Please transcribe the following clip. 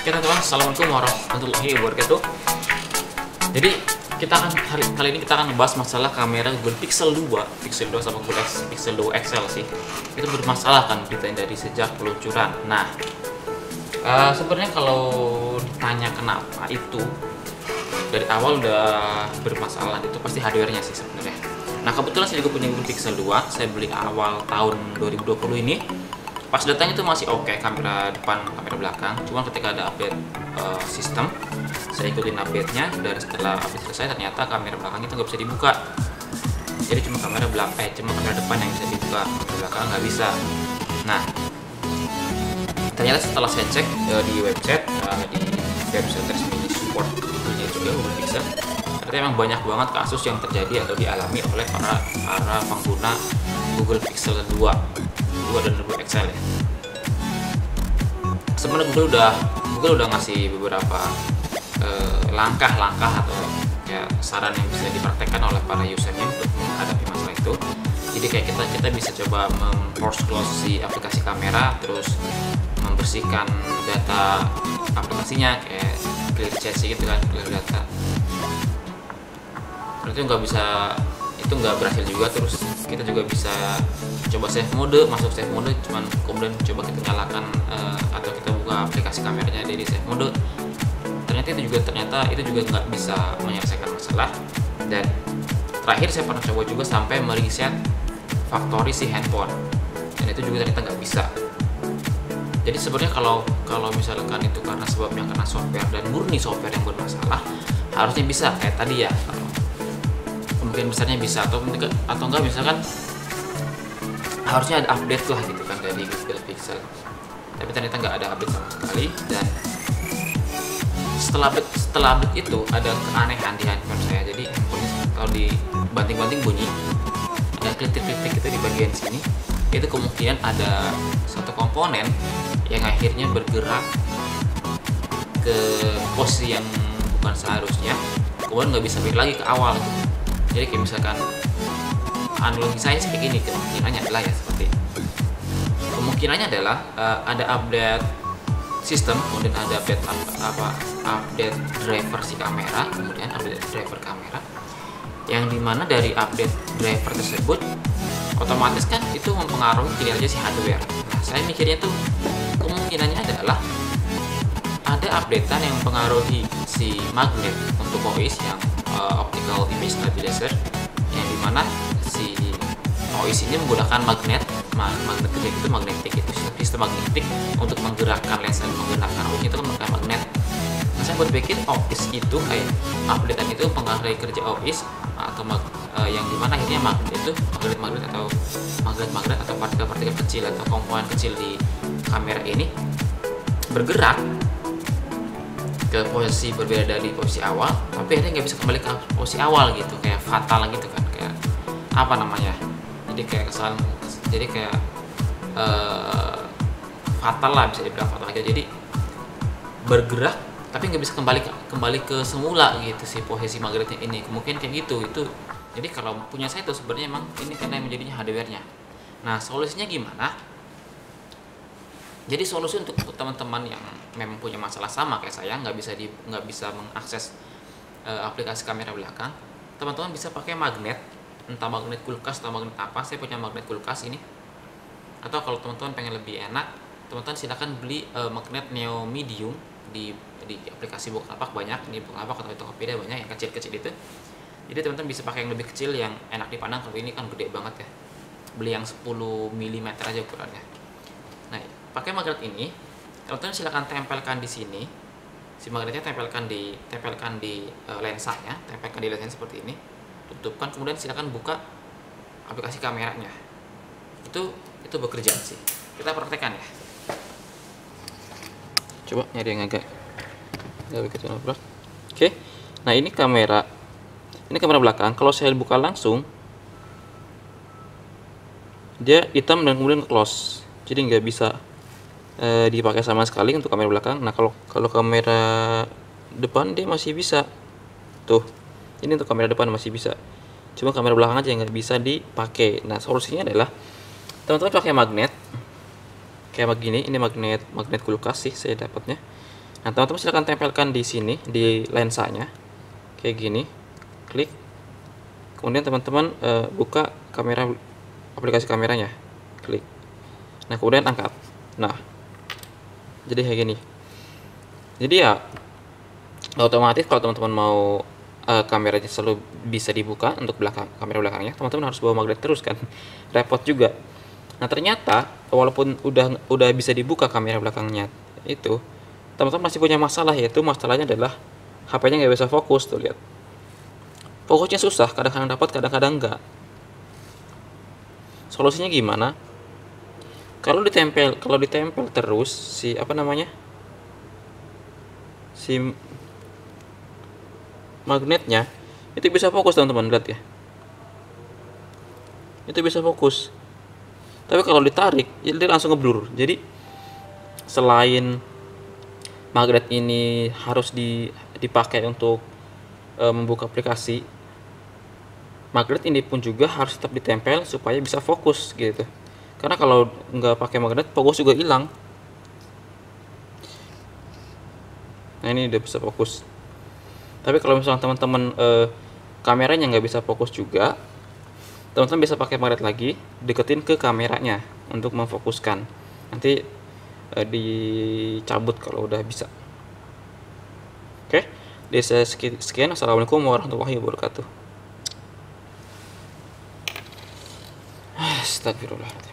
Oke teman-teman, assalamualaikum warahmatullahi wabarakatuh. Jadi kita akan kali ini kita akan membahas masalah kamera Google Pixel 2 sama Google Pixel 2 XL sih. Itu bermasalah kan ditanya dari sejak peluncuran. Nah, sebenarnya kalau ditanya kenapa itu dari awal udah bermasalah, itu pasti hardware-nya sih sebenarnya. Nah, kebetulan saya juga punya Google Pixel 2, saya beli awal tahun 2020 ini. Pas datanya itu masih oke, kamera depan, kamera belakang. Cuma ketika ada update sistem, saya ikutin update-nya. Dan setelah update selesai, ternyata kamera belakang itu nggak bisa dibuka. Jadi cuma kamera depan yang bisa dibuka, kamera belakang nggak bisa. Nah, ternyata setelah saya cek di website resmi support Google-nya juga, Google Pixel, ternyata memang banyak banget kasus yang terjadi atau dialami oleh para pengguna Google Pixel 2 dan 2 XL ya. Sebenarnya Google udah ngasih beberapa langkah-langkah atau ya saran yang bisa dipraktekkan oleh para usernya untuk menghadapi masalah itu. Jadi kayak kita bisa coba force close si aplikasi kamera, terus membersihkan data aplikasinya kayak clear cache gitu kan, clear data. Itu nggak berhasil juga. Terus kita juga bisa coba masuk save mode, cuman kemudian coba kita nyalakan atau kita buka aplikasi kameranya dari save mode, ternyata itu juga nggak bisa menyelesaikan masalah. Dan terakhir saya pernah coba juga sampai mereset factory si handphone, dan itu juga ternyata nggak bisa. Jadi sebenarnya kalau misalkan itu karena sebabnya karena software dan murni software yang bermasalah, harusnya bisa kayak tadi ya. Kemungkinan besarnya bisa, atau enggak misalkan harusnya ada update lah gitu kan dari Google Pixel, tapi ternyata nggak ada update sama sekali. Dan setelah update itu ada keanehan di handphone saya. Jadi handphone kalau dibanting-banting bunyi, ada kritik-kritik itu di bagian sini. Itu kemungkinan ada satu komponen yang akhirnya bergerak ke posisi yang bukan seharusnya, kemudian nggak bisa balik lagi ke awal gitu. Jadi kayak misalkan analogi saya sih kayak gini, kemungkinannya adalah ya seperti ada update sistem, kemudian ada update driver si kamera, kemudian update driver kamera, yang dimana dari update driver tersebut otomatis kan itu mempengaruhi kinerja si hardware. Nah, saya mikirnya tuh kemungkinannya adalah ada updatean yang mempengaruhi si magnet untuk OIS yang optical image stabilizer, yang dimana si OIS ini menggunakan magnetik itu sistem magnetik untuk menggerakkan lensa dan menggerakkan OIS itu kan menggunakan magnet. Nah, saya berpikir OIS itu kayak updatean itu mempengaruhi kerja OIS atau yang dimana akhirnya magnet atau partikel-partikel kecil atau komponen kecil di kamera ini bergerak ke posisi berbeda dari posisi awal, tapi akhirnya nggak bisa kembali ke posisi awal gitu, kayak fatal gitu kan, kayak apa namanya, jadi kayak fatal lah, bisa dibilang fatal aja. Jadi bergerak tapi nggak bisa kembali ke semula gitu si posisi magnetnya ini, kemungkinan kayak gitu. Itu jadi kalau punya saya itu sebenarnya emang ini karena menjadinya hardware-nya. Nah, solusinya gimana? Jadi solusi untuk teman-teman yang memang punya masalah sama kayak saya, nggak bisa mengakses aplikasi kamera belakang, teman-teman bisa pakai magnet, entah magnet kulkas atau magnet apa. Saya punya magnet kulkas ini. Atau kalau teman-teman pengen lebih enak, teman-teman silakan beli magnet Neo Medium di aplikasi Bukalapak banyak, di Bukalapak atau Tokopedia banyak yang kecil-kecil itu. Jadi teman-teman bisa pakai yang lebih kecil yang enak dipandang. Kalau ini kan gede banget ya. Beli yang 10 mm aja ukurannya. Nah, pakai magnet ini, teman-teman silakan tempelkan di sini. Si magnetnya tempelkan di lensanya, tempelkan di lensanya seperti ini. Tutupkan, kemudian silakan buka aplikasi kameranya. Itu bekerja sih. Kita praktekkan ya. Coba nyari yang agak begitu nabrak. Oke. Nah, ini kamera belakang. Kalau saya buka langsung, dia hitam dan kemudian close. Jadi nggak bisa dipakai sama sekali untuk kamera belakang. Nah, kalau kamera depan dia masih bisa. Tuh, ini untuk kamera depan masih bisa. Cuma kamera belakang aja yang nggak bisa dipakai. Nah, solusinya adalah teman-teman pakai magnet kayak begini. Ini magnet kulkas sih saya dapatnya. Nah, teman-teman silahkan tempelkan di sini di lensanya kayak gini, klik, kemudian teman-teman buka kamera, aplikasi kameranya, klik, nah kemudian angkat. Nah, jadi kayak gini. Jadi ya otomatis kalau teman-teman mau kameranya selalu bisa dibuka untuk kamera belakangnya, teman-teman harus bawa magnet terus kan, repot juga. Nah ternyata walaupun udah bisa dibuka kamera belakangnya itu, teman-teman masih punya masalah, yaitu masalahnya adalah HP-nya nggak bisa fokus. Tuh lihat, fokusnya susah, kadang-kadang dapat, kadang-kadang enggak. Solusinya gimana? Kalau ditempel terus si apa namanya, si magnetnya, itu bisa fokus teman-teman, lihat ya, itu bisa fokus. Tapi kalau ditarik, dia langsung ngeblur. Jadi selain magnet ini harus dipakai untuk membuka aplikasi, magnet ini pun juga harus tetap ditempel supaya bisa fokus gitu. Karena kalau nggak pakai magnet, fokus juga hilang. Nah ini udah bisa fokus. Tapi kalau misalnya teman-teman kameranya nggak bisa fokus juga, teman-teman bisa pakai magnet lagi, deketin ke kameranya untuk memfokuskan. Nanti dicabut kalau udah bisa. Oke, dari saya sekian. Assalamualaikum warahmatullahi wabarakatuh. Astagfirullah.